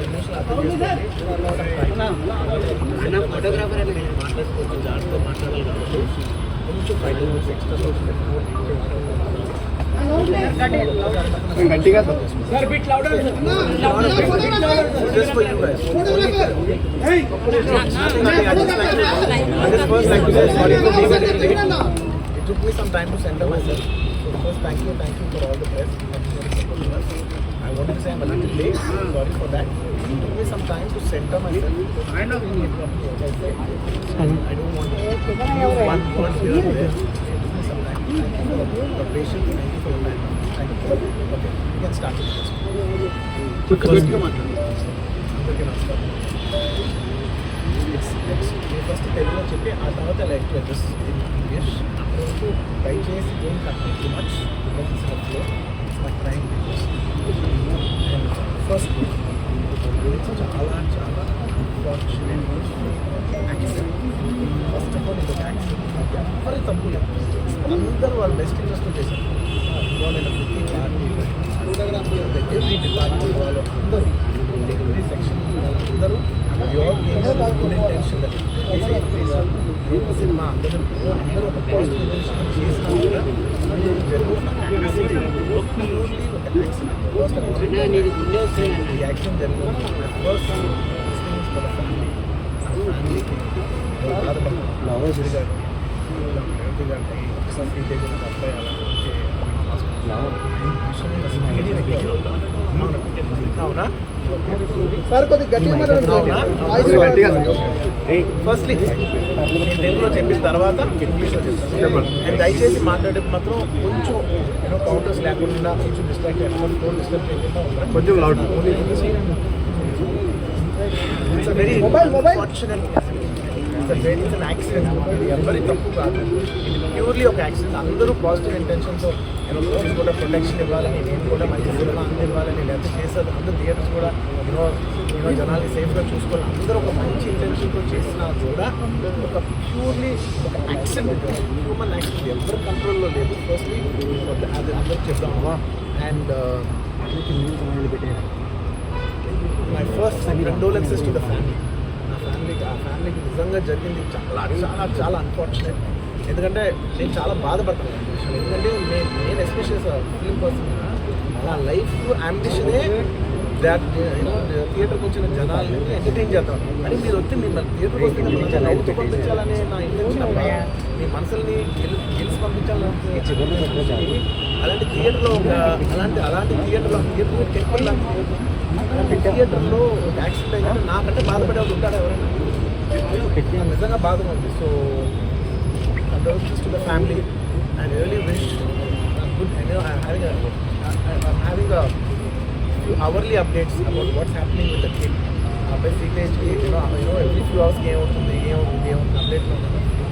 Emotional అర్థం చేసుకోండి. Photographer అని మాట్లాడుకోవచ్చు, దాంట్లో మాట్లాడాలి కాబట్టి కొంచెం 5 minutes ఎక్స్ట్రా గట్టిగా It took me some time to center myself. So first, thank you for all the press. I wanted to say I'm a little late. Sorry for that. It took me some time to center myself. I don't want to use one word here or there. It took me some time. Thank you for the patience. Thank you for your time. Thank you. Okay, we can start with this. First తెలుగులో చెప్పి ఆ తర్వాత like to address in English. అప్పుడు దయచేసి don't cut too much because it's flow it's my trying and first చాలా చాలా unfortunate accident. First of all ఇది ఒక యాక్సిడెంట్, ఎవరి తప్పు లేదు. అందరూ వాళ్ళు బెస్ట్ ఇంట్రెస్ట్తో చేశారు. ఇన్వాల్వ్ ప్రతి పార్టీ ఎవ్రీ డిపార్ట్మెంట్ వాళ్ళు అందరూ ఎవ్రీ సెక్షన్ అందరూ గుడ్ ఇంటెన్షన్ సినిమా అందరూ ఒక పాజిటివ్ ఇంటెన్షన్ చేసినా కూడా ఈ యాక్షన్ జరిగింది. ఫస్ట్ ఫ్యామిలీకి బాధపడుతుంది అబ్బాయి అవునా సార్ కొద్దిగా ఫస్ట్లీ నేను తెలుగులో చెప్పిన తర్వాత ఇంగ్లీష్లో చెప్తాను. అండ్ దయచేసి మాట్లాడేది మాత్రం కొంచెం కౌంటర్స్ లేకుండా కొంచెం డిస్ట్రాక్ట్ చేయకుండా ఫోన్ డిస్టర్బ్ చేయకుండా ఉంటాను. కొంచెం loud. It's very unfortunate it's an accident. ఇది ఎవరి తప్పు కాదు, ఇది ప్యూర్లీ ఒక యాక్సిడెంట్. అందరూ పాజిటివ్ ఇంటెన్షన్తో పోలీస్ కూడా ప్రొటెక్షన్ ఇవ్వాలని, నేను కూడా మంచి సినిమా అందివ్వాలని లేకపోతే చేసేది. అందరూ థియేటర్స్ కూడా యూనో జనాల్ని సేఫ్గా చూసుకోవాలి. అందరూ ఒక మంచి ఇంటెన్షన్తో చేసినా కూడా ఒక ప్యూర్లీ ఒక యాక్సిడెంట్, హ్యూమన్ యాక్సిడెంట్, ఎవరి కంట్రోల్లో లేదు. ఫస్ట్లీ అది అందరూ చెప్దామా. And my first condolences to the family. ఆ ఫ్యామిలీకి నిజంగా జరిగింది చాలా చాలా చాలా అన్ఫార్చునేట్. ఎందుకంటే నేను చాలా బాధపడతాను. ఎందుకంటే నేను ఎస్పెషల్ ఫిలిం పర్సన్, నా లైఫ్ అంబిషనే దాట్ థియేటర్కి వచ్చిన జనాల్ని ఎంటర్టైన్ చేద్దాం. అని మీరు వచ్చి మీరు థియేటర్కి వస్తే మిమ్మల్ని నవ్వుతూ పంపించాలనే నా ఇంటెన్షన్. మీ మనసుల్ని గెలిచి పంపించాలని అలాంటి థియేటర్లో అలాంటి థియేటర్లో టెంపుల్ అలాంటి థియేటర్లో యాక్సిడెంట్ అయినా నాకంటే బాధపడే వాళ్ళు ఉంటాడు ఎవరైనా? నిజంగా బాధగా ఉంది. So condolences to the family and really wish good. I'm having a few hourly updates about what's happening with the kid. By footage, every few hours game update.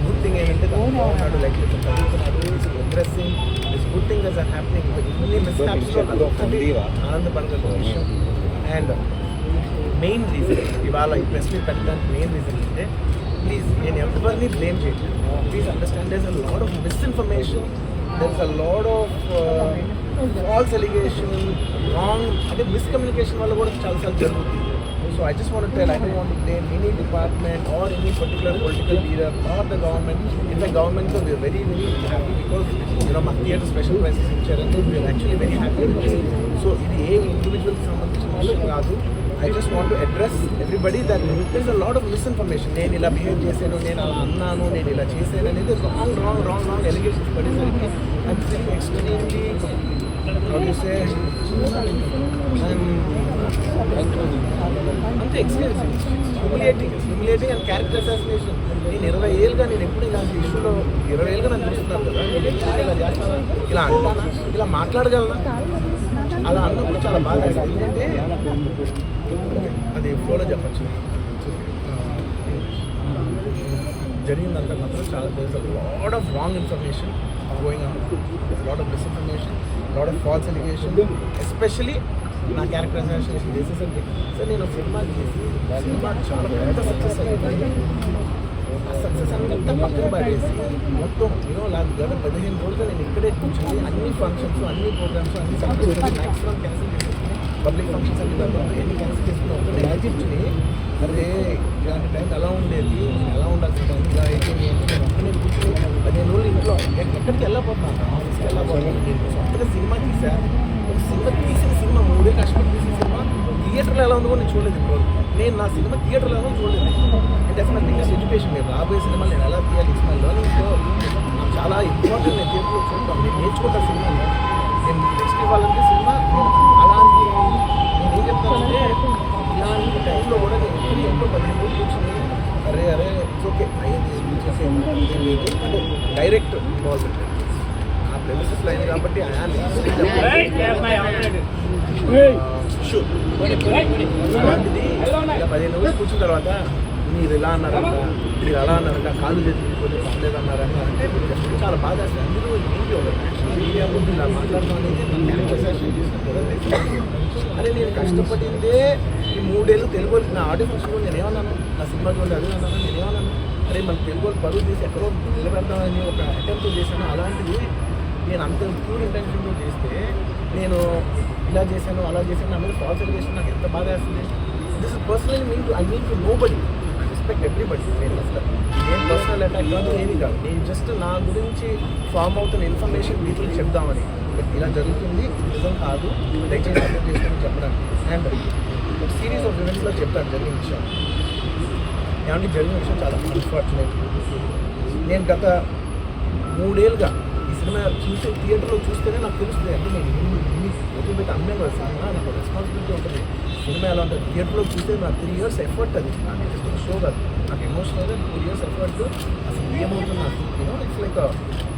Good thing ఏంటంటే తను like is progressing. This good thing that are happening. Only mishaps ఆనందపడగల విషయం. And main reason ఇవాళ ఈ press meet పెట్టడానికి main reason అంటే please నేను ఎవరిని బ్లేమ్ చేయట్లేదు. Please understand there is a lot of misinformation, there is a lot of false allegation, wrong అంటే మిస్కమ్యూనికేషన్ వల్ల కూడా చాలాసార్లు జరుగుతుంది. So I just want to tell, I don't want to blame any department or any particular political leader or the government. In the government so we are very happy because మా theatre special prizes ఇచ్చారంటే we are actually very happy. So ఇది ఏ ఇండివిజువల్కి సంబంధించిన విషయం కాదు. I just want to address everybody that there is a lot of misinformation. నేను ఇలా behave చేశాను, నేను అలా అన్నాను, నేను ఇలా చేశాను అనేది రాంగ్ ఎలిగేషన్స్ పడేసరికి I'm feeling extremely, how do you say, అంతే హ్యూమిలియేటింగ్ అండ్ క్యారెక్టర్ అసాసినేషన్. నేను 20 ఏళ్ళుగా నేను ఎప్పుడు ఇలాంటి ఇష్యూలో 20 ఏళ్ళుగా నన్ను చూస్తున్నాను కదా. ఇలా చేస్తాను, ఇలా అంటానా, ఇలా మాట్లాడగలనా, అలా అన్నప్పుడు చాలా బాగా ఎందుకంటే అది ఫ్లోలో చెప్పచ్చు. జరిగిందంటే మాత్రం చాలా lot of wrong information going on, lot of misinformation, lot of false allegation, especially నా క్యారెక్టర్ అసాసినేషన్ చేసేసరికి. సార్ నేను సినిమా చేసి సినిమా చాలా పెద్ద సక్సెస్ అయ్యింది. ఆ సక్సెస్ అంతా పక్కన పడేసి మొత్తం గత 15 రోజులు నేను ఇక్కడే కూర్చొని అన్ని ఫంక్షన్స్, అన్ని ప్రోగ్రామ్స్, అన్ని మ్యాక్సిమం క్యాన్సిల్ చేసేసి పబ్లిక్ ఫంక్షన్స్ అన్ని ఎన్ని క్యాన్సిల్ చేసుకుని ఒకటే కూర్చుని అరే ఇలాంటి టైం ఎలా ఉండేది, నేను ఎలా ఉండాల్సిన టైం ఇలా అయితే నేను ఒక్కనే కూర్చుని 15 రోజులు ఇంట్లో ఎక్కడికి వెళ్ళకపోతున్నాను, ఆఫీస్కి వెళ్ళకపోతున్నాను. నేను సొంతగా సినిమా తీశాను. ఒక సినిమా తీసిన సినిమా 3 ఏళ్ళు కష్టపడి తీసిన సినిమా థియేటర్లో ఎలా ఉందో నేను చూడలేదు ఇప్పుడు. నేను నా సినిమా థియేటర్లో ఎలా చూడలేదు. And that's my biggest education. నేను రాబోయే సినిమాలు నేను ఎలా తీయాలి, ఇట్స్ మై లెర్నింగ్. సో నాకు చాలా ఇంపార్టెంట్. నేను థియేటర్లో చూడటం, నేను నేర్చుకుంటా సినిమాని. నేను నెక్స్ట్ ఇవ్వాలంటే సినిమా అలాంటి నేను ఏం చెప్తానంటే ఇలాంటి టైంలో కూడా నేను ఎప్పుడు 15 రోజులు కూర్చొని అరే ఇట్స్ ఓకే అయ్యేది చేసేది అంటే డైరెక్ట్ ఇన్వాల్వ్మెంట్ ఆ ప్రెమిసెస్లో అయింది కాబట్టి అలాంటిది ఇలా 15 రోజులు కూర్చున్న తర్వాత మీరు ఇలా అన్నారంట, మీరు అలా అన్నారంట, కాళ్ళు చేసి పర్లేదు అన్నారంట అంటే చాలా బాధ వేస్తుంది. అందరూ ఏంటి ఒక మీడియా ముందు ఇలా మాట్లాడడం అనేది అరే నేను కష్టపడిందే ఈ 3 ఏళ్ళు తెలుగు నా ఆడియో ఫంక్షన్లో నేను ఏమన్నాను, నా సినిమా చూడండి అదే అన్నాను, నేను ఏమన్నాను అరే మన తెలుగు పరువు తీసి ఎక్కడో నిలబెడదామని ఒక అటెంప్ట్ చేశాను. అలాంటిది నేను అంత ప్యూర్ ఇంటెన్షన్తో చేస్తే నేను ఇలా చేశాను అలా చేశాను నా మీద ఫాల్స్ ఎలిగేషన్ నాకు ఎంత బాధ వేస్తుంది. This is personally I mean to nobody, I respect everybody. నేను అసలు నేను పర్సనల్ అటాక్ కాదు ఏది కాదు, నేను జస్ట్ నా గురించి ఫామ్ అవుతున్న ఇన్ఫర్మేషన్ వీటికి చెప్దామని. ఇలా జరుగుతుంది నిజం కాదు దయచేసి అర్థం చేసుకొని చెప్పడానికి. అండ్ ఒక సిరీస్ ఆఫ్ ఈవెంట్స్లో చెప్తాను జరిగిన విషయం. ఏమంటే జరిగిన విషయం చాలా అన్ఫార్చునేట్. నేను గత 3 ఏళ్ళుగా ఈ సినిమా చూసే థియేటర్లో చూస్తేనే నాకు తెలుస్తుంది అంటే నేను ఇన్ని ఒత్తిడి పెట్టి అమ్మాయి కదా సినిమా నాకు రెస్పాన్సిబిలిటీ ఉంటుంది. సినిమా ఎలా ఉంటుంది థియేటర్లో చూస్తే నాకు 3 years ఎఫర్ట్ అది నాకు జస్ట్ ఒక షో కాదు, నాకు ఎమోషనల్గా 3 years ఎఫర్ట్ అసలు ఏమవుతుంది నాకు it's like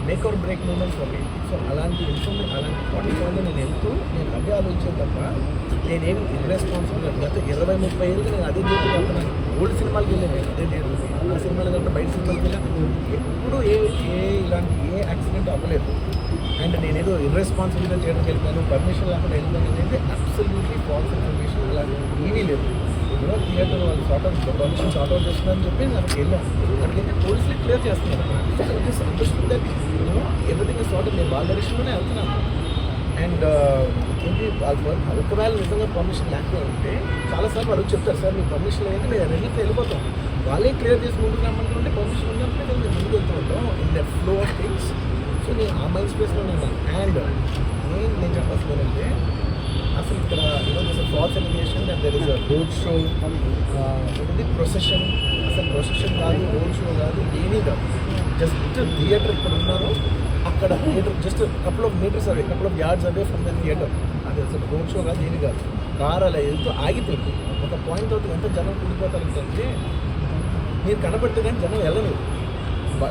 make or break moments for me. So అలాంటి ఇన్ఫర్మేషన్ అలాంటి పాయింట్లో నేను వెళ్తూ నేను అదే ఆలోచించాను తప్ప నేనేమి ఇర్రెస్పాన్సిబుల్. గత 20-30 ఏళ్ళుగా నేను అదే థియేటర్కి వెళ్తున్నాను. ఓల్డ్ సినిమాలకి వెళ్ళాను నేను అదే థియేటర్కి, ఆ సినిమాలు కంటే బయట సినిమాలకి వెళ్ళాను. ఎప్పుడు ఇలాంటి ఏ యాక్సిడెంట్ అవ్వలేదు. అండ్ నేనేదో ఇర్రెస్పాన్సిబుల్గా థియేటర్కి వెళ్ళిపోయాను, పర్మిషన్ లేకుండా వెళ్ళిపోయాను అనేది అబ్సల్యూట్లీ ఫాల్స్ ఇన్ఫర్మేషన్. అలాంటి ఏమీ లేదు. ఏదో థియేటర్ వాళ్ళు పర్మిషన్ షార్ట్ అవుట్ చేస్తున్నారని చెప్పి నాకు వెళ్ళాను. అక్కడికైతే పోలీసులు క్లియర్ చేస్తున్నారు. Everything is sort. నేను వాళ్ళ డైరెక్షన్లోనే వెళ్తున్నాను. అండ్ ఏంటి వాళ్ళు ఒకవేళ నిజంగా పర్మిషన్ లేకపోయి ఉంటే చాలాసార్లు వాళ్ళు చెప్తారు సార్ మీకు పర్మిషన్ లేదంటే మేము రెండింటిలో వెళ్ళిపోతాం. వాళ్ళే క్లియర్ చేసి ముందుకు రమ్మంటుంటే పర్మిషన్ ఉన్నప్పుడే మేము ముందుకు వెళ్తూ ఉంటాం in the flow of things. So నేను ఆ మైండ్ స్పేస్లోనే ఉన్నాను. అండ్ నేను చెప్పాల్సింది ఏంటంటే అసలు ఇక్కడ ఈరోజు false allegation and there is a road show, ఇది ప్రొసెషన్. అసలు ప్రొసెషన్ కాదు, రోడ్ షో కాదు, ఏమీ కాదు. జస్ట్ థియేటర్ ఇక్కడ ఉన్నారు, అక్కడ theatre just couple of metres away, couple of yards away from the theatre. అది అసలు రోడ్ షో కాదు, ఏమీ కాదు. కార్ అలా వెళ్తూ ఆగిపోయింది. ఒక పాయింట్ అవుతుంది ఎంత జనం కూడిపోతారు అంటే మీరు కనబడితే కానీ జనం వెళ్ళలేదు.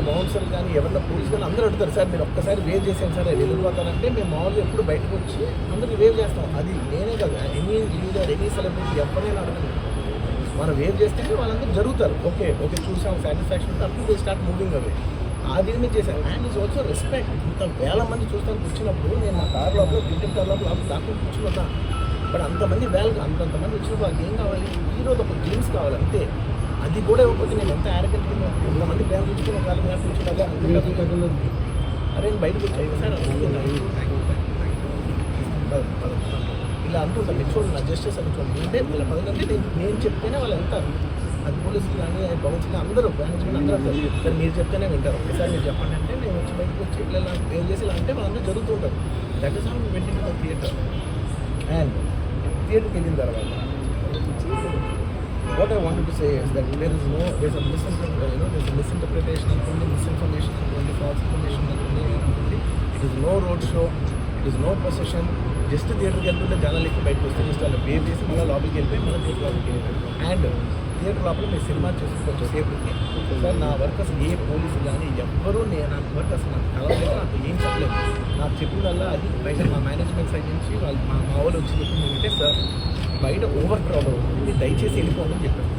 బౌన్సర్ కానీ ఎవరైనా పోలీస్ కానీ అందరూ అడుగుతారు సార్ మీరు ఒక్కసారి వేవ్ చేసాను సార్ అది వెళ్ళిపోతారంటే మేము మామూలుగా ఎప్పుడు బయటకు వచ్చి అందరికి వేవ్ చేస్తాం. అది నేనే కాదు, ఎనీ లీడర్ ఎనీ సెలబ్రిటీ ఎవరైనా అడగండి, మనం వేవ్ చేస్తే వాళ్ళందరూ జరుగుతారు. ఓకే చూసాం సాటిస్ఫాక్షన్ అప్పుడు దే స్టార్ట్ మూవింగ్ అవే. అది మీద చేశాను. And is also respect. ఇంత వేల మంది చూస్తాను కూర్చున్నప్పుడు నేను నా కార్ లోపల బిల్డింగ్ కార్ లోపల దాకా కూర్చున్నా. బట్ అంతమంది అంతమంది వచ్చినప్పుడు వాళ్ళకి ఏం కావాలి, ఈరోజు ఒక గేమ్స్ కావాలి అంతే. అది కూడా ఇవ్వకపోతే నేను ఎంత యారగెంట్గా ఇంతమంది ప్రేమ చూసుకుని కాలం కూర్చున్నదే అనుకుంటున్నాను. అరే నేను బయటకు వచ్చాను సార్ ఇలా అంటుంటాను. మీరు చూడండి నా జస్టిస్ అని చూడండి అంటే వీళ్ళ పదంటే నేను చెప్తేనే వాళ్ళు వెళ్తారు. అది పోలీసులు కానీ బౌన్స్ కానీ అందరూ మేనేజ్మెంట్ అందరూ అంటారు సార్ మీరు చెప్తేనే వింటారు. ఒకసారి మీరు చెప్పండి అంటే నేను వచ్చి బయటకు వచ్చి ఇలా ఏం చేసి ఇలా అంటే వాళ్ళందరూ జరుగుతుంటారు. That is how we went in the theatre. And థియేటర్కి వెళ్ళిన తర్వాత what I wanted to say is that there's a misinterpretation and misinformation and false information. It is no road show, it is no procession. Just థియేటర్కి వెళ్తుంటే జనాలు ఎక్కువ బయటకు వస్తే just అలా వేవ్ చేసి మళ్ళీ లోపలికి వెళ్ళిపోయి మళ్ళీ థియేటర్ లోపలికి వెళ్ళిపోయి. అండ్ థియేటర్ లోపల మీరు సినిమా చూసి కొంచెం సేపటికి సార్ నా వర్క్ అసలు ఏ పోలీసు కానీ ఎవ్వరూ నా వర్క్ అసలు నాకు కలవలేదు, నాకు ఏం చెప్పలేదు. నాకు చెప్పినల్లా అది బయట మా మేనేజ్మెంట్ సైడ్ నుంచి వాళ్ళు మా వాళ్ళు వచ్చి చెప్పింది ఏంటంటే సార్ బయట ఓవర్ క్రౌడ్ అవుతుంది మీరు దయచేసి వెళ్ళిపోమని చెప్పారు.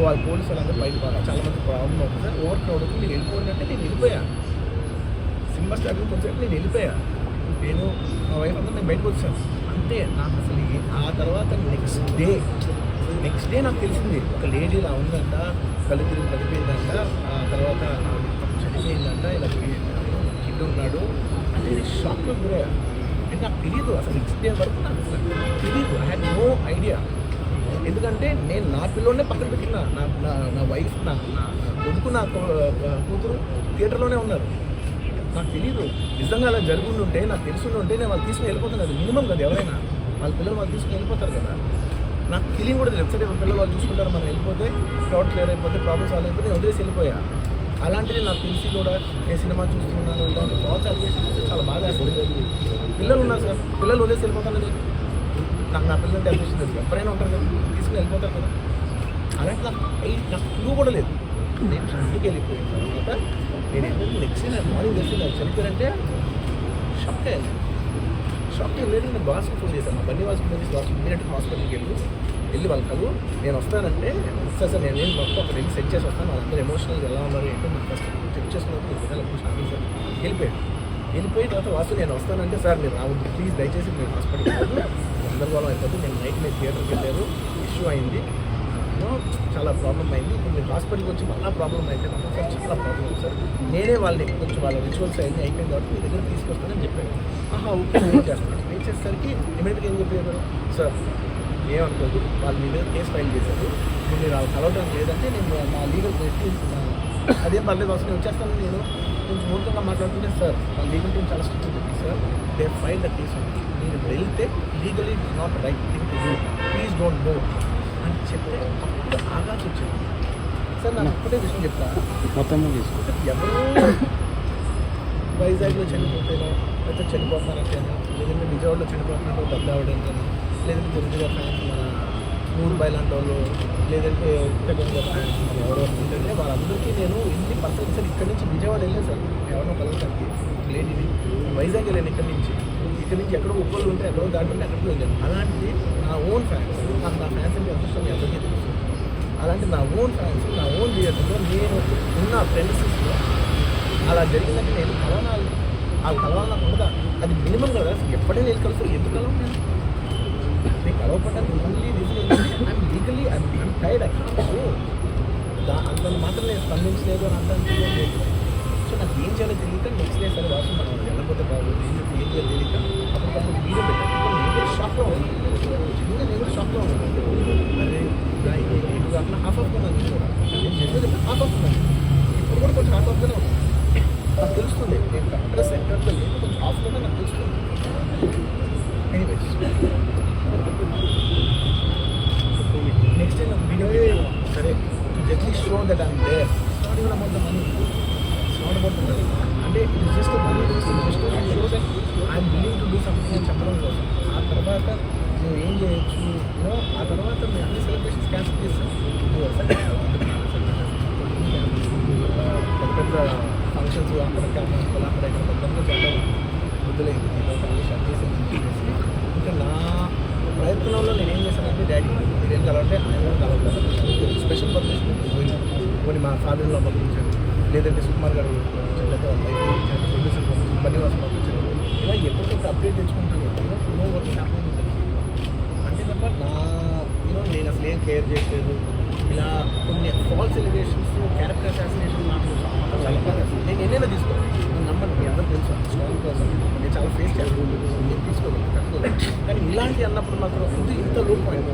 వాళ్ళ పోలీసు వాళ్ళందరూ బయట చాలామంది ప్రాబ్లం అవుతుంది సార్ ఓవర్ క్రౌడ్ అవుతుంది మీరు వెళ్ళిపోండి అంటే నేను వెళ్ళిపోయాను. సినిమా స్టార్టింగ్ కొంచెం నేను వెళ్ళిపోయాను. నేను మా వైఫ్ అందరూ నేను బయటకు వచ్చాను అంతే. నాకు అసలు ఆ తర్వాత నెక్స్ట్ డే నాకు తెలిసింది ఒక లేడీ ఇలా ఉందంట, కళ్ళు తిరిగి పడిపోయిందంట, ఆ తర్వాత చనిపోయిందంట, ఇలా కిడ్ ఉన్నాడు అంటే షాక్లో గురయ్యా. అంటే నాకు తెలియదు అసలు నెక్స్ట్ డే వరకు నాకు అసలు తెలియదు. I had no idea. ఎందుకంటే నేను నా పిల్లోనే పక్కన పెట్టిన నా వైఫ్ నా కొడుకు నా కూతురు థియేటర్లోనే ఉన్నారు. నాకు తెలియదు నిజంగా అలా జరుగుతుంటే నాకు తెలుసుంటే నేను వాళ్ళు తీసుకుని వెళ్ళిపోతాను. అది మినిమం కదా, ఎవరైనా వాళ్ళ పిల్లలు వాళ్ళు తీసుకుని వెళ్ళిపోతారు కదా. నాకు ఫీలింగ్ కూడా తెలియదు. ఒకసారి పిల్లలు వాళ్ళు చూసుకుంటారు, మనం వెళ్ళిపోతే క్రౌడ్ క్లియర్ అయిపోతే ప్రాబ్లమ్స్ సాల్వ్ అయిపోతే నేను వదిలేసి వెళ్ళిపోయా. అలాంటిది నాకు తెలిసి కూడా నేను సినిమా చూస్తున్నాను ఇలాంటి ఫాల్స్ అలిగేషన్స్ చూస్తే చాలా బాగా వేస్తుంది. పిల్లలు ఉన్నారు సార్, పిల్లలు వదిలేసి వెళ్ళిపోతాను. నాకు నా పిల్లలంటే అలిగేషన్ తెలుసు, ఎవరైనా ఉంటారు కదా, తీసుకుని వెళ్ళిపోతారు కదా. అలాంటి నాకు క్లూ కూడా లేదు. నేను ఇంటికి వెళ్ళిపోయిన తర్వాత నేను ఏంటంటే నెక్స్ట్ నేను మార్నింగ్ తెలిసి నాకు చనిపోయారంటే షాక్ అయ్యాను. షాక్ వెళ్ళి నేను బాస్కి ఫోన్ చేశాను, మా బండి వాసుకు ఫోన్ చేసి బాస్కి ఇమీడియట్గా హాస్పిటల్కి వెళ్ళి వాళ్ళు కలు నేను వస్తానంటే సార్ నేను మొత్తం ఒక వెళ్ళి సెట్ చేసి వస్తాను, వాళ్ళందరూ ఎమోషనల్గా ఎలా ఉన్నారు ఏంటో నాకు ఫస్ట్ చెక్ చేసుకున్నప్పుడు షాకింగ్ సార్. వెళ్ళిపోయిన తర్వాత వాసు నేను వస్తానంటే సార్ మీరు రావద్దు ప్లీజ్, దయచేసి మీరు హాస్పిటల్కి రావద్దు, గందరగోళం అయిపోతుంది. నేను నైట్ మీరు థియేటర్కి వెళ్ళారు, ఇష్యూ అయింది, చాలా ప్రాబ్లం అయింది. ఇప్పుడు మీరు హాస్పిటల్కి వచ్చి మళ్ళీ ప్రాబ్లం అయితే నాకు సార్ చాలా ప్రాబ్లం ఉంది సార్, నేనే వాళ్ళని కొంచెం వాళ్ళ రిచువల్స్ అయింది అయిపోయింది కాబట్టి మీ దగ్గర తీసుకొస్తానని చెప్పాను. ఓకే వెయిట్ చేస్తాను. వెయిట్ చేసేసరికి ఇమీడియట్గా ఏం చెప్పారు సార్ ఏమనుకోదు, వాళ్ళు మీ మీద కేసు ఫైల్ చేశారు, మీరు వాళ్ళు కలవడం లేదంటే నేను నా లీగల్ అదేం పర్లేదు వస్తుంది వచ్చేస్తాను. నేను కొంచెం మూర్ఖంగా మాట్లాడుతుంటే సార్ వాళ్ళ లీగల్ టీం చాలా స్ట్రిక్ట్ ఉంది sir, they file the case అని నేను వెళ్తే legally it is not right thing to do, please don't go అని చెప్తే అప్పుడు ఆగాల్సి వచ్చింది సార్. నాకు ఒక్కటే విషయం చెప్తా, మొత్తం తీసుకుంటే ఎవరో వైజాగ్లో చనిపోతేనో లేకపోతే చనిపోతానంటేనో లేదంటే విజయవాడలో చనిపోతున్నారో దెబ్బలావడానికి లేదంటే జరుగుతున్న ఫ్యాన్స్ మన మూడు బయలాంటి వాళ్ళు లేదంటే ఉత్తగంగా ఫ్యాన్స్ మన ఎవరో ఏంటంటే వాళ్ళందరికీ నేను ఇన్ని పర్సెంట్ సార్ ఇక్కడి నుంచి విజయవాడ వెళ్ళాను సార్, ఎవరినో కలవడానికి లేనిది వైజాగ్ వెళ్ళాను ఇక్కడి నుంచి ఎక్కడో ఒక్కళ్ళు ఉంటే ఎక్కడో దాటుకుంటే ఎక్కడికి వెళ్ళాను. అలాంటిది నా ఓన్ ఫ్యాన్స్, నాకు నా ఫ్యాన్స్ అంటే ఎంత ఇష్టం అందరికీ తెలుసు. అలాంటి నా ఓన్ ఫ్యాన్స్ నా ఓన్ థియేటర్లో నేను ఉన్న ఫ్రెండ్స్లో అలా జరిగిందంటే నేను కలవనాలి, వాళ్ళు కలవాలన్నా ఉండదా, అది మినిమం కదా. ఎప్పుడైనా వెళ్ళి కలుస్తారు, ఎందుకు కలవ నేను కలవపడ్డానికి only reason I'm legally I'm tired. అంత మాత్రం నేను స్పందించలేదు అని అంటానికి లేదు. సో నాకు ఏం చేయాలో తెలియక నెక్స్ట్ డే సరే వాసు మనం వెళ్ళకపోతే బాగుంది ఏం చేయాలో తెలియక అప్పటికప్పుడు వీడియో పెట్టాను. నేను కూడా షాక్లో ఉన్నాను, చిన్నగా నేను కూడా షాక్లో ఉన్నాను. అరే నేను కాకుండా హాఫ్ ఆఫ్ ఉన్నాను, నేను కూడా నేను చెప్పేది హాఫ్ ఆఫ్ ఉన్నాను, ఇప్పుడు కూడా కొంచెం హాఫ్ ఆఫ్గానే ఉన్నాను. నాకు తెలుస్తుంది నేను కరెక్ట్గా సెంటర్లో లేదు, కొంచెం హాఫ్లోనే నాకు తెలుస్తుంది. ఎనీవేస్ నెక్స్ట్ డే నాకు వీడియో సరే just show that I'm there, not even about the money, not about the money, అంటే it is just money just show that I'm willing to do something అని చెప్పడం కోసం. ఆ తర్వాత నువ్వు ఏం చేయొచ్చు, ఆ తర్వాత మేము అన్ని సెలబ్రేషన్స్ క్యాన్సిల్ చేస్తాం. పెద్ద పెద్ద ఫంక్షన్స్ అక్కడ క్యాన్సిల్ అక్కడ ఇక్కడ పెద్ద చెప్పడం వద్దులేదు, షట్ చేసి ఇంకా నా ప్రయత్నంలో నేను ఏం చేశానంటే డాడీ మీరు ఏం కలవంటే ఆయన కలవలేదు, స్పెషల్ పర్మిషన్ కొన్ని మా ఫాదర్లో పంపించాను, లేదంటే సుకుమార్ గారు లేకపోతే వాళ్ళ లైఫ్ పంపించాను, ప్రొడ్యూసర్ పంపించాను, బన్నివాసం పంపించాను. ఇలా ఎప్పటికప్పుడు అప్డేట్ తెచ్చుకుంటాను. వర్క్ హ్యాపీ అంటే తప్ప నేను అసలు ఏం కేర్ చేయలేదు. ఇలా కొన్ని ఫాల్స్ ఎలిగేషన్స్ క్యారెక్టర్ అసాసినేషన్ నాకు చాలా బాగా నేను ఎన్నైనా తీసుకోవాలి, నేను నమ్మను, మీ అందరూ తెలుసు స్ట్రాంగ్ కోసం నేను చాలా ఫేస్ చేస్తాను, నేను తీసుకోలేదు తక్కువ. కానీ ఇలాంటి అన్నప్పుడు మాత్రం ఇంత లో పాయింట్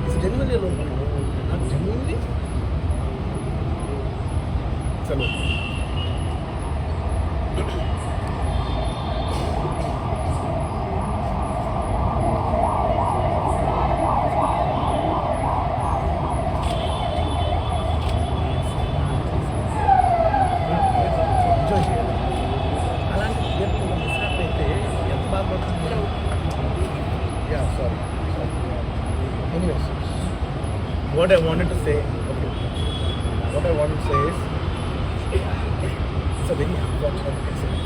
ఇట్స్ జెన్యున్లీ లో పాయింట్, నాకు జెన్యున్లీ అసలు What I wanted to say is it's a very unfortunate incident,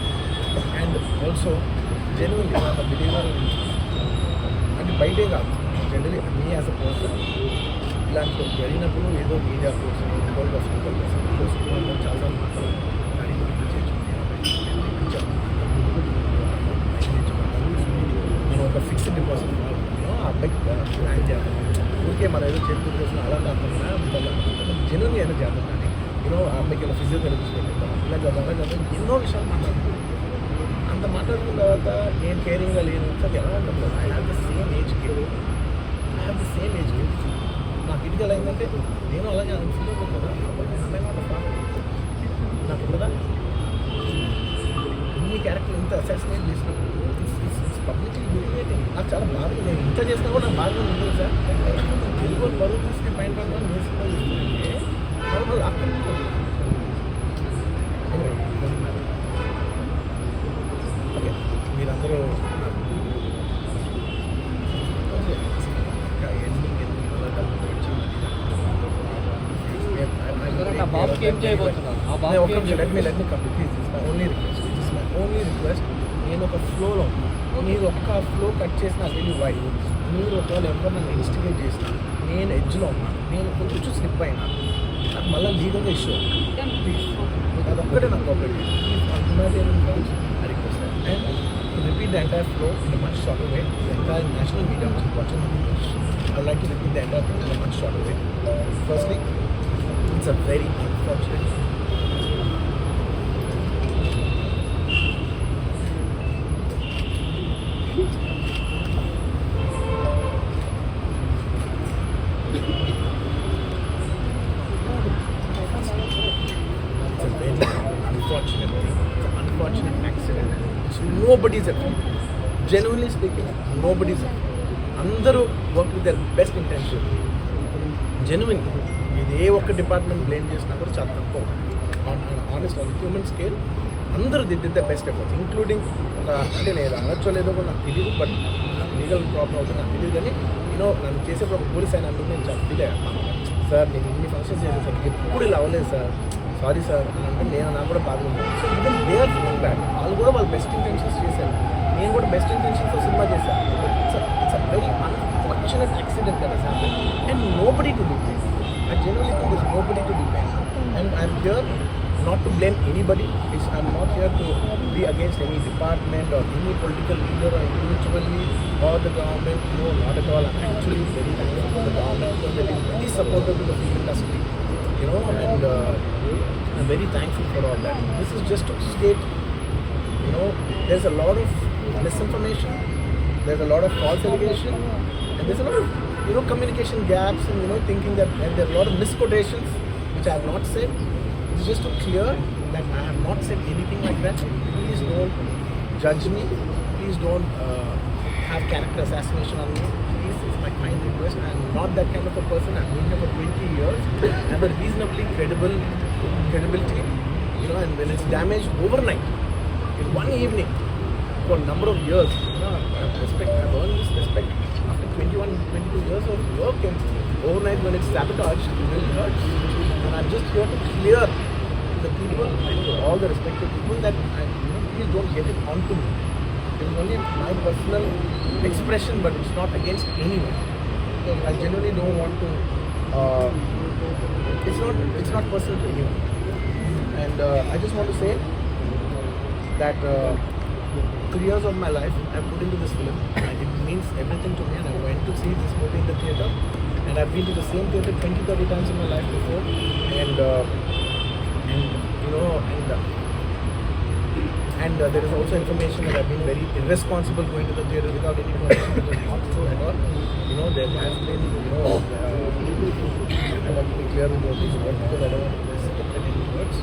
and also genuinely I'm a believer in, అంటే బయటే కాదు generally me as a person ఇలాంటి జరిగినప్పుడు ఏదో మీడియా కోసం ఇంకోటి కోసం చాలా మాట్లాడాలి. మనం ఒక ఫిక్స్డ్ డిపాజిట్ ఆ అబ్బాయికి ప్లాన్ చేయాలి, ఊరికే మనం ఏదో చేతి కోసం అలా కాకుండా జనరల్గా ఏదో చేద్దాం. కానీ ఆ అబ్బాయికి ఇలా ఫిజియోథెరపిస్ట్ పెట్టిద్దాం, ఇలా చదవాలి ఎన్నో విషయాలు మాట్లాడుతున్నాం. అంత మాట్లాడుకున్న తర్వాత నేను కేరింగ్గా లేను సార్ ఎలా ఉంటుంది. I have the same age కి లీగల్ అయిందంటే నేను అలాగే ఫీల్ అవుతాను కదా. నాకు కదా ఇన్ని క్యారెక్టర్ ఇంత అసాసినేట్ చేసినప్పుడు పబ్లిక్లీ హ్యూమిలేటింగ్. నాకు చాలా బాధ. నేను ఇంత చేసినా కూడా నాకు బాగా ఉంది సార్. తెలుగు వాళ్ళు బరువు తీసుకుని పైన పైన నేర్చుకో చేస్తుంటే వాళ్ళు అక్కడ ఓకే మీరందరూ ఓన్లీ రిక్వెస్ట్ నేను ఒక ఫ్లోలో మీరు ఒక్క ఫ్లో కట్ చేసిన వెళ్ళి వైట్ మీరు ఒకవేళ ఎవరు నన్ను ఇన్స్టిగేట్ చేసిన నేను ఎడ్జ్లో ఉన్నా నేను కొంచెం స్లిప్ అయినా నాకు మళ్ళీ లీగల్గా ఇష్యూ ప్లీజ్ అదొక్కటే నాకు ఒకటి I request and repeat the entire flow in much short way the entire national media watching I like to repeat the entire thing in much short way. Firstly it's a very unfortunate unfortunate accident. It's nobody's at fault. Genuinely speaking, nobody's at fault. అందరూ work with their best intention. Genuine ఇది ఏ ఒక్క department blame చేసినా కూడా చాలా తక్కువ. Honest on human scale అందరూ did the best efforts including అంటే నేను అనొచ్చో లేదో కూడా నాకు తెలియదు. బట్ లీగల్ ప్రాబ్లం అవుతుంది నాకు తెలియదు. కానీ నన్ను చేసేప్పుడు ఒక పోలీస్ అయినా అందుకు నేను చాలా ఫీల్ అయ్యాను. సార్ నేను ఇన్ని ఫంక్షన్స్ చేశాను సార్, ఎప్పుడు ఇలా అవ్వలేదు సార్, సారీ సార్ అని అంటే నేను నాకు కూడా బాధ ఉంది. So even they are feeling bad. వాళ్ళు కూడా వాళ్ళు బెస్ట్ ఇంటెన్షన్స్ చేశారు, నేను కూడా బెస్ట్ ఇంటెన్షన్స్తో సినిమా చేశాను. It's a very unfortunate accident కదా sir. And nobody to be blame. I genuinely think there's nobody to be blamed. And I'm here not to blame anybody. I'm not here to be against any department or any political leader or individually or the government. No, not at all. I'm actually very thankful for the government because they've been very supportive to the film industry. And I'm very thankful for all that. This is just to state, there's a lot of misinformation, there's a lot of false allegation, and there's a lot of communication gaps and thinking that and there are a lot of misquotations which I have not said. It's just to clear that I have not said anything like that. Please don't judge me. Please don't have character assassination on me. Please, it's my kind request. I am not that kind of a person. I've been here for 20 years. I have a reasonably credibility. And when it's damaged overnight, in one evening, for a number of years, I've earned this respect. 22 years of work, and overnight when it's sabotaged, it really hurts. And I'm just here to clear the people and to all the respected people that please don't get it onto me. It is only my personal expression, but it's not against anyone. So I genuinely don't want to. It's not personal to anyone. And I just want to say that 3 years of my life I've put into this film, and it means everything to me. And I went to see this movie in the theatre, and I've been to the same theatre 20-30 times in my life before, and there is also information that I've been very irresponsible going to the theatre without any permission, which is not true at all. There has been, I want to be clear with these words because I don't want to step in any words.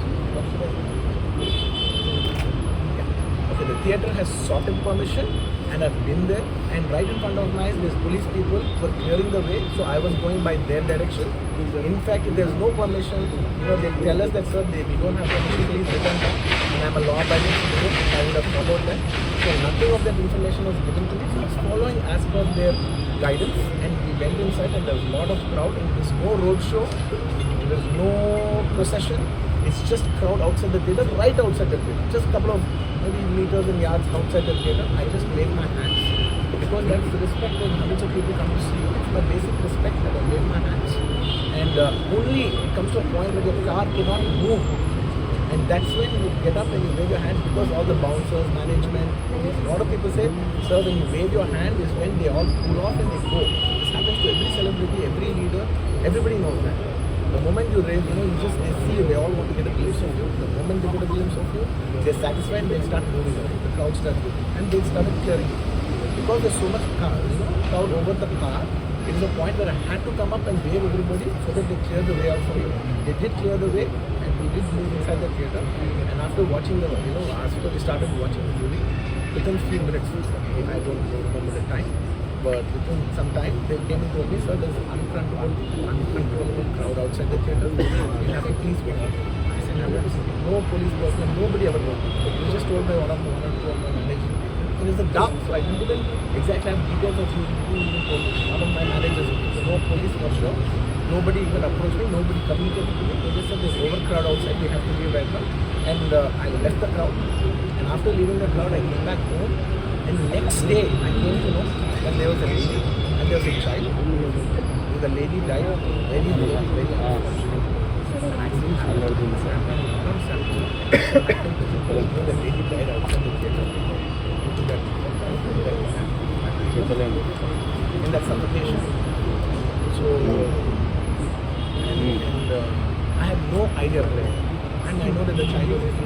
The theatre has sought permission, and I've been there, and right in front of my eyes there's police people were clearing the way, so I was going by their direction. In fact, if there's no permission, they tell us that sir, we don't have permission, please return back. And I'm a law-abiding citizen, I would have followed that. So nothing of that information was given to me, so I was following as per their guidance, and we went inside, and there was a lot of crowd, and there's no road show, there's no procession. It's just crowd outside the theatre, right outside the theatre, just a couple of maybe meters and yards outside the theatre. I just waved my hands because that's the respect that hundreds of people come to see you. It's my basic respect that I wave my hands. And only it comes to a point where your car cannot move, and that's when you get up and you wave your hands because all the bouncers, management, a lot of people say, sir, when you wave your hand is when they all pull off and they go. This happens to every celebrity, every leader, everybody knows that. The moment you raise, they see you, they all want to get a glimpse of you. The moment they get a glimpse of you, they're satisfied, they start moving away. The crowd starts moving, and they started clearing it. Because there's so much crowd over the car, it is a point where I had to come up and wave everybody so that they clear the way out for you. They did clear the way, and we did move inside the theatre. And after watching the, after we started watching the movie, within few minutes, I don't remember the time, but within some time, they came and told me, sir, there's an uncontrollable crowd outside the theatre. You have to please go out. I said, I've never seen no police personnel, nobody ever known. It was just told by one or two of my managers. It is a dark, so I didn't exactly have details of who even told me. One of my managers, no police for sure. Nobody even approached me, nobody communicated to me. They just said there's overcrowd outside, we have to leave right now. And I left the crowd. And after leaving the crowd, I came back home. And next day, I came to know that there was a lady and there was a child. The lady died very unfortunately. And I didn't have the lady died outside the theatre. In that suffocation. So, I had no idea where. And I know that the child was there.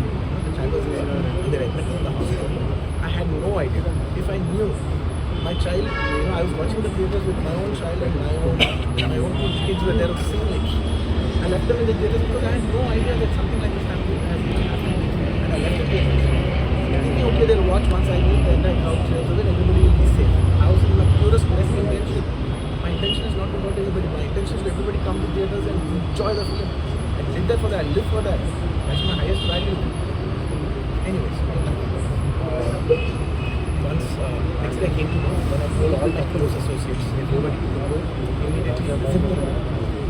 They were admitted in the hospital. I had no idea. If I knew my child, I was watching the theatres with my own child and my own kids were there of the same age. I left them in the theatres because I had no idea that something like this has been happening. And I left the theatres. Thinking, okay, they'll watch once I leave the entire crowd clears, so then everybody will be safe. I was in the purest best intention. My intention is not to hurt anybody. My intention is to everybody come to theatres and enjoy the film. I did that for that. I live for that. That's my highest value. Anyways, next day I came to know when I told all my close associates, everybody to go immediately visit them.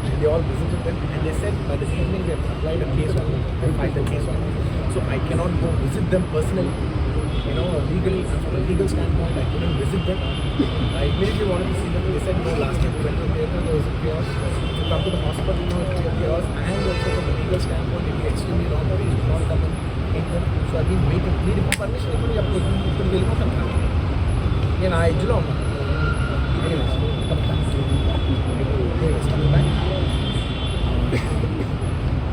And they all visited them and they said by the evening they have applied a case on me, they filed a case on me. So I cannot go visit them personally. Legally, from a legal standpoint, I couldn't visit them. I immediately wanted to see them. They said, last time we went to the theatre, there was a chaos. To come to the hospital, it was a chaos. And also from a legal standpoint, it would be extremely wrong. Please do not come in. So I've been waiting. Needing permission, I couldn't come. I edge lo anyways, coming back.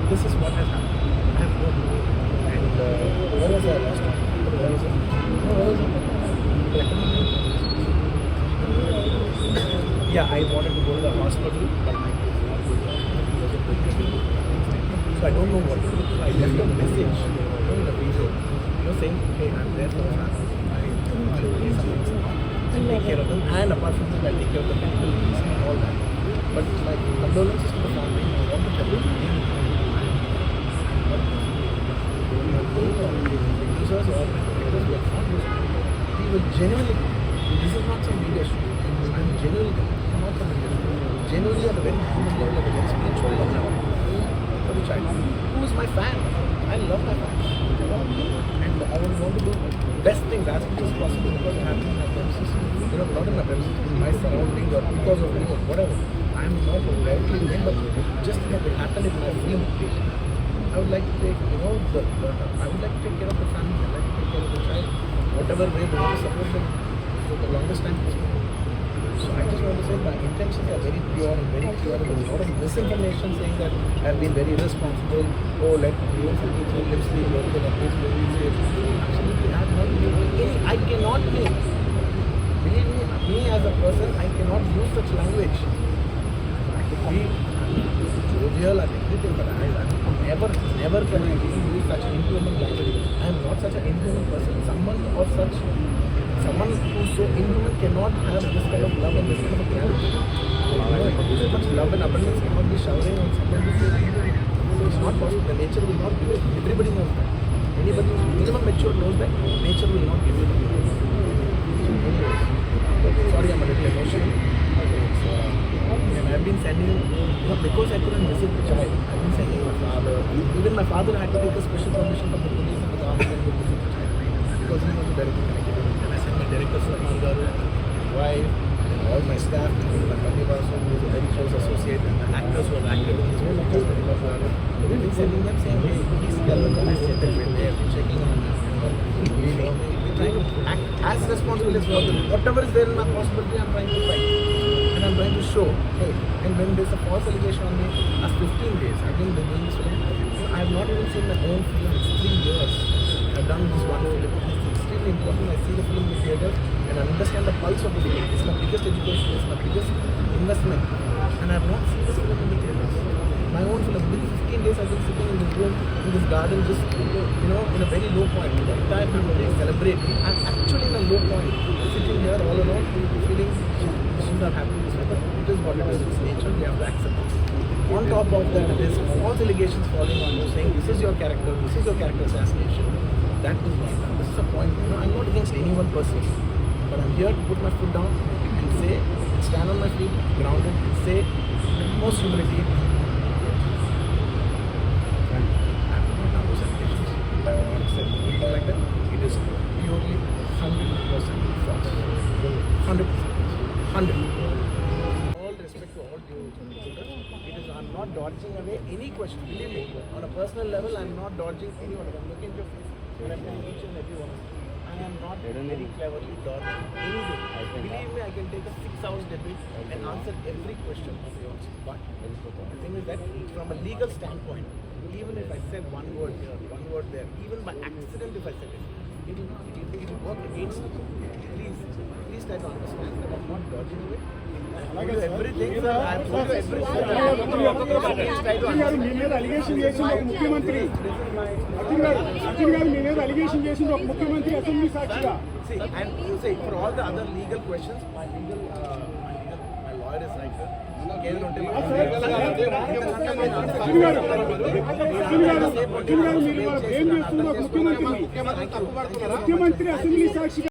This is what has happened. I have no clue. And where was I last time? Where was it? Yeah, I wanted to go to the hospital, but I could not go because of the so I don't know what to do. So I left a message in the video, saying, hey, I'm there for the family. I'll pay something. I'll take care of them. And apart from that, I'll take care of the medical fees and all that. But my condolences to the family. I want to tell you, users or directors who are not using it, we will genuinely, this is not some media show. I'm genuinely, not some media show. Genuinely at a very human level, at a very spiritual level, for the child who is my fan. I love my fans. And I want to do best things as much as possible because it happens in my premises. Not in my premises, in my surroundings or because of me or whatever. I'm not directly in, but just that it happened in my film. I would like to take, I would like to take care of the family. I would like to take care of the child. Whatever way they want to support them for the longest time possible. So I just want to say my intentions are very pure and very clear. There's a lot of misinformation saying that I've been very irresponsible. Let live sleep, local updates, absolutely I have not been any. I cannot be. Believe me as a person, I cannot use such language. I could be jovial and everything, but never can I use such inhuman language. I am not such an inhuman person. Someone who's so inhuman cannot have this kind of love and this kind of gratitude. This much love and abundance cannot be showering on someone who's so inhuman. It's not possible. The nature will not give it. Everybody knows that. Anybody who's minimum mature knows that nature will not give it. Sorry, I'm a little emotional. And I've been sending, because I couldn't visit the child, I've been sending my father. Even my father had to take a special permission from the police and the government to visit the child because he was a director connected. And I sent my director, Salman Garu, my wife, and all my staff, including my family also, who is a very close associate, and the actors who have acted in this movie, we've been sending them saying, hey, please tell them that I said that we're there, we're checking on them. We're trying to act as responsible as possible. Whatever is there in my possibility, I'm trying to fight. And I'm trying to show, hey, and when there's a false allegation on me, last 15 days, I've been doing this film. I have not even seen my own film, it's 3 years. I've done this one film. It's extremely important. I see the film in the theatre and I understand the pulse of the film. It's my biggest education, it's my biggest investment, and I have not seen this film in the theaters. My own film, within 15 days I've been sitting in this room, in this garden, just, you know, in a very low point. The entire family is celebrating. I'm actually in a low point, sitting here all alone, feeling should not happen this way, but it is what it is. It's nature, we have to accept it. On top of that, there's false allegations falling on you, saying this is your character assassination. That is not done. This is a point. You know, I'm not against anyone personally, but I'm here to put my foot down and say, stand on my feet, grounded, and say, with most humility, I have not done those allegations. I have not said anything like that. It is purely 100% false. 100%. 100%. All respect to all due children. It is, I'm not dodging away any question. Believe me, on a personal level, I'm not dodging any one of them. Look into your face. And I'm telling each and every one of you. I am not very cleverly dodging anything. Believe me, I can take a 6 hours debate and answer every question of yours. But the thing is that from a legal standpoint, even if I said one word here, one word there, even by accident if I said it, it will work against me. Please try to understand that I'm not dodging away. I do everything. I have told you everything. Please try to understand. మీ మీద allegation చేసిన ఒక ముఖ్యమంత్రి అర్జున్ గారు మీ మీద allegation చేసిన ఒక ముఖ్యమంత్రి assembly సాక్షిగా See, and you say for all the other legal questions, my lawyer is right here. కేవలం ఉంటే అర్జున్ గారు మీరు ఏం చేస్తున్నారు? ముఖ్యమంత్రి అసెంబ్లీ సాక్షిగా